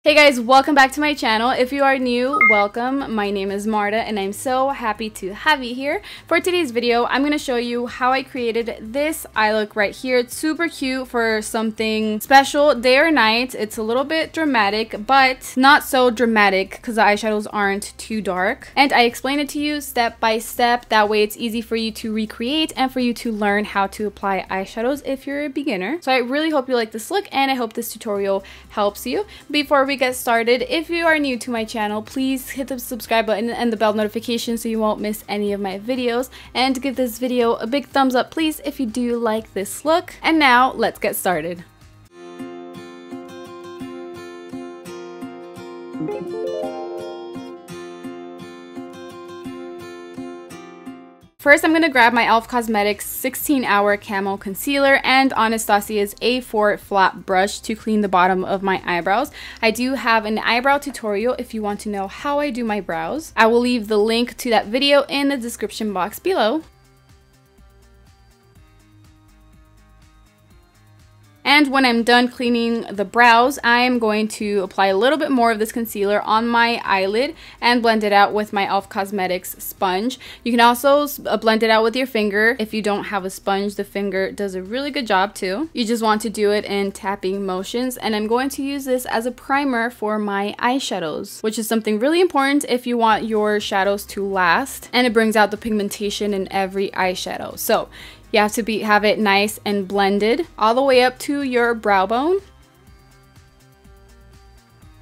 Hey guys, welcome back to my channel. If you are new, welcome. My name is Marta and I'm so happy to have you here. For today's video, I'm going to show you how I created this eye look right here. It's super cute for something special, day or night. It's a little bit dramatic, but not so dramatic because the eyeshadows aren't too dark. And I explain it to you step by step. That way it's easy for you to recreate and for you to learn how to apply eyeshadows if you're a beginner. So I really hope you like this look and I hope this tutorial helps you. Before we get started, if you are new to my channel, please hit the subscribe button and the bell notification so you won't miss any of my videos, and give this video a big thumbs up please if you do like this look. And now let's get started. First, I'm going to grab my e.l.f. Cosmetics 16-Hour Camo Concealer and Anastasia's A4 Flat Brush to clean the bottom of my eyebrows. I do have an eyebrow tutorial if you want to know how I do my brows. I will leave the link to that video in the description box below. And when I'm done cleaning the brows, I am going to apply a little bit more of this concealer on my eyelid and blend it out with my e.l.f. Cosmetics sponge. You can also blend it out with your finger. If you don't have a sponge, the finger does a really good job too. You just want to do it in tapping motions. And I'm going to use this as a primer for my eyeshadows, which is something really important if you want your shadows to last. And it brings out the pigmentation in every eyeshadow. So you have to have it nice and blended all the way up to your brow bone.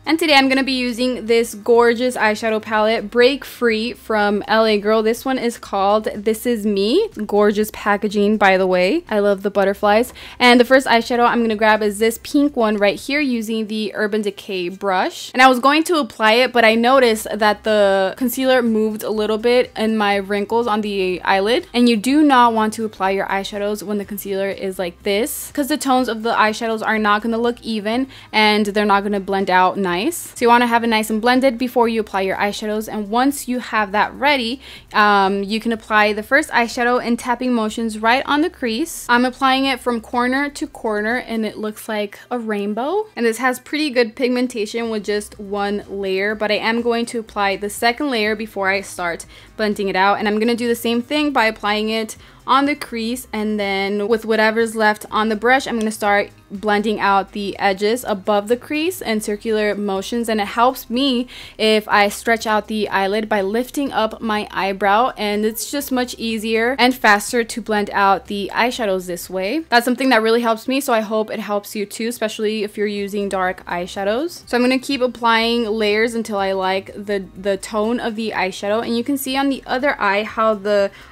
And today I'm going to be using this gorgeous eyeshadow palette, Break Free from LA Girl. This one is called This Is Me. Gorgeous packaging, by the way. I love the butterflies. And the first eyeshadow I'm going to grab is this pink one right here using the Urban Decay brush. And I was going to apply it, but I noticed that the concealer moved a little bit in my wrinkles on the eyelid. And you do not want to apply your eyeshadows when the concealer is like this, because the tones of the eyeshadows are not going to look even and they're not going to blend out nice. So you want to have it nice and blended before you apply your eyeshadows. And once you have that ready, you can apply the first eyeshadow in tapping motions right on the crease. I'm applying it from corner to corner and it looks like a rainbow. And this has pretty good pigmentation with just one layer, but I am going to apply the second layer before I start blending it out. And I'm going to do the same thing by applying it on the crease, and then with whatever's left on the brush, I'm going to start blending out the edges above the crease in circular motions. And it helps me if I stretch out the eyelid by lifting up my eyebrow, and it's just much easier and faster to blend out the eyeshadows this way. That's something that really helps me, so I hope it helps you too, especially if you're using dark eyeshadows. So I'm going to keep applying layers until I like the tone of the eyeshadow. And you can see on the other eye how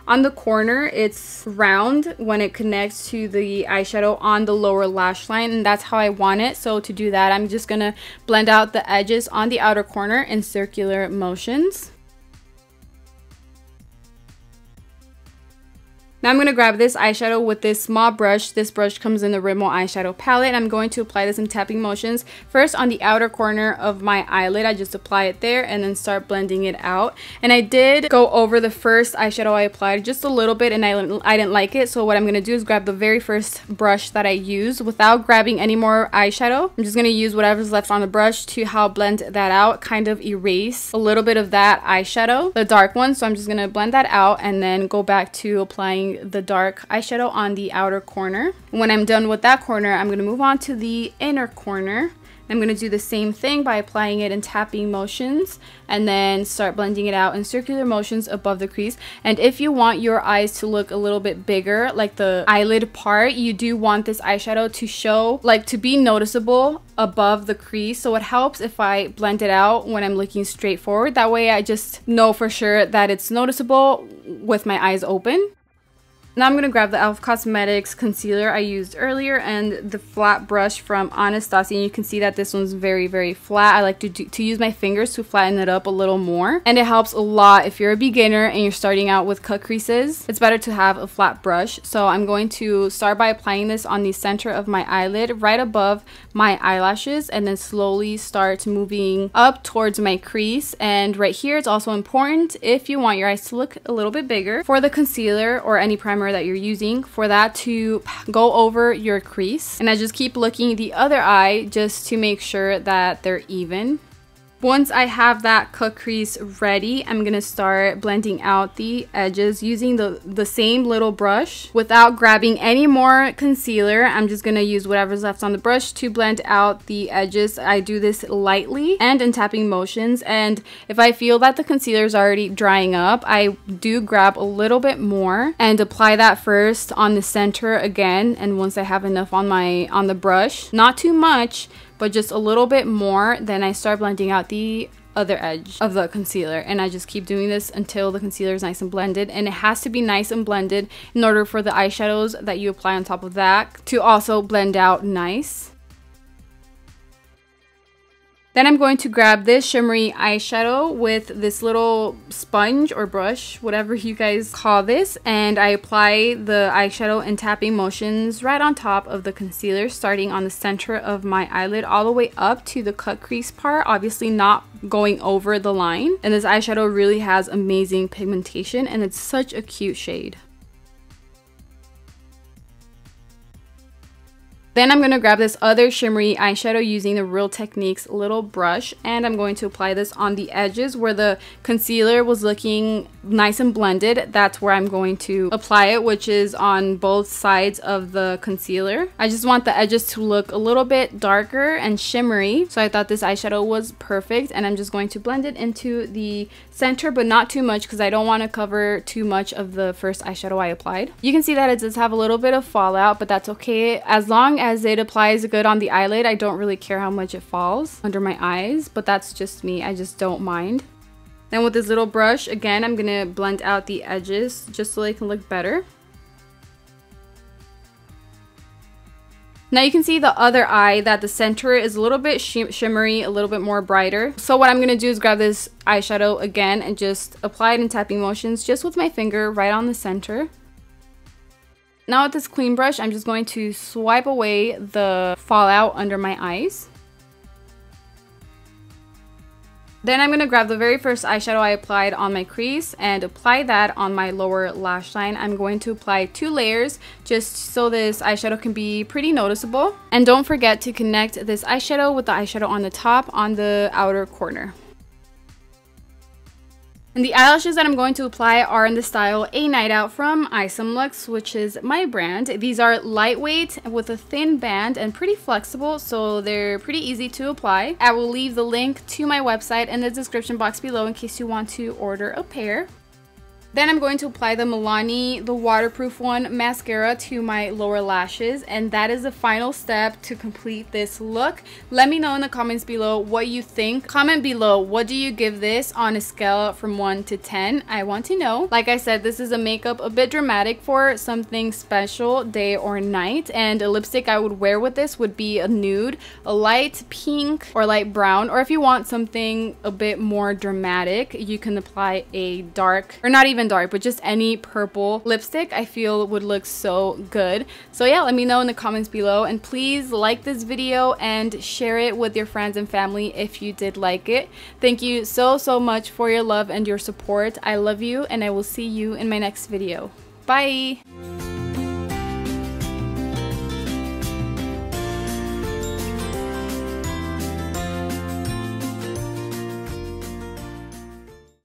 on the corner it's round when it connects to the eyeshadow on the lower lash line, and that's how I want it. So to do that, I'm just gonna blend out the edges on the outer corner in circular motions. Now I'm going to grab this eyeshadow with this small brush. This brush comes in the Rimmel eyeshadow palette, and I'm going to apply this in tapping motions. First on the outer corner of my eyelid, I just apply it there and then start blending it out. And I did go over the first eyeshadow I applied just a little bit and I didn't like it. So what I'm going to do is grab the very first brush that I used without grabbing any more eyeshadow. I'm just going to use whatever's left on the brush to help blend that out, kind of erase a little bit of that eyeshadow, the dark one. So I'm just going to blend that out and then go back to applying the dark eyeshadow on the outer corner. When I'm done with that corner, I'm going to move on to the inner corner. I'm going to do the same thing by applying it in tapping motions and then start blending it out in circular motions above the crease. And if you want your eyes to look a little bit bigger, like the eyelid part, you do want this eyeshadow to show, like to be noticeable above the crease. So it helps if I blend it out when I'm looking straight forward. That way I just know for sure that it's noticeable with my eyes open. Now I'm going to grab the e.l.f. Cosmetics concealer I used earlier and the flat brush from Anastasia. And you can see that this one's very, very flat. I like to use my fingers to flatten it up a little more. And it helps a lot if you're a beginner and you're starting out with cut creases. It's better to have a flat brush. So I'm going to start by applying this on the center of my eyelid, right above my eyelashes, and then slowly start moving up towards my crease. And right here, it's also important if you want your eyes to look a little bit bigger. For the concealer or any primer primer that you're using for that to go over your crease. And I just keep looking the other eye just to make sure that they're even. Once I have that cut crease ready, I'm gonna start blending out the edges using the same little brush. Without grabbing any more concealer, I'm just gonna use whatever's left on the brush to blend out the edges. I do this lightly and in tapping motions, and if I feel that the concealer is already drying up, I do grab a little bit more and apply that first on the center again. And once I have enough on the brush, not too much, but just a little bit more, then I start blending out the other edge of the concealer. And I just keep doing this until the concealer is nice and blended, and it has to be nice and blended in order for the eyeshadows that you apply on top of that to also blend out nice. Then I'm going to grab this shimmery eyeshadow with this little sponge or brush, whatever you guys call this, and I apply the eyeshadow in tapping motions right on top of the concealer, starting on the center of my eyelid all the way up to the cut crease part, obviously not going over the line. And this eyeshadow really has amazing pigmentation, and it's such a cute shade. Then I'm going to grab this other shimmery eyeshadow using the Real Techniques little brush, and I'm going to apply this on the edges where the concealer was looking nice and blended. That's where I'm going to apply it, which is on both sides of the concealer. I just want the edges to look a little bit darker and shimmery, so I thought this eyeshadow was perfect, and I'm just going to blend it into the center, but not too much because I don't want to cover too much of the first eyeshadow I applied. You can see that it does have a little bit of fallout, but that's okay. As long as it applies good on the eyelid, I don't really care how much it falls under my eyes, but that's just me. I just don't mind. Then with this little brush, again, I'm gonna blend out the edges just so they can look better. Now you can see the other eye that the center is a little bit shimmery, a little bit more brighter. So what I'm going to do is grab this eyeshadow again and just apply it in tapping motions just with my finger right on the center. Now with this clean brush, I'm just going to swipe away the fallout under my eyes. Then I'm going to grab the very first eyeshadow I applied on my crease and apply that on my lower lash line. I'm going to apply 2 layers just so this eyeshadow can be pretty noticeable. And don't forget to connect this eyeshadow with the eyeshadow on the top on the outer corner. And the eyelashes that I'm going to apply are in the style A Night Out from EyesomeLux, which is my brand. These are lightweight with a thin band and pretty flexible, so they're pretty easy to apply. I will leave the link to my website in the description box below in case you want to order a pair. Then I'm going to apply the Milani The Waterproof One mascara to my lower lashes, and that is the final step to complete this look. Let me know in the comments below what you think. Comment below, what do you give this on a scale from 1 to 10? I want to know. Like I said, this is a makeup a bit dramatic for something special, day or night, and a lipstick I would wear with this would be a nude, a light pink or light brown, or if you want something a bit more dramatic, you can apply a dark, or not even dark, but just any purple lipstick I feel would look so good. So yeah, let me know in the comments below, and please like this video and share it with your friends and family if you did like it. Thank you so much for your love and your support. I love you, and I will see you in my next video. Bye!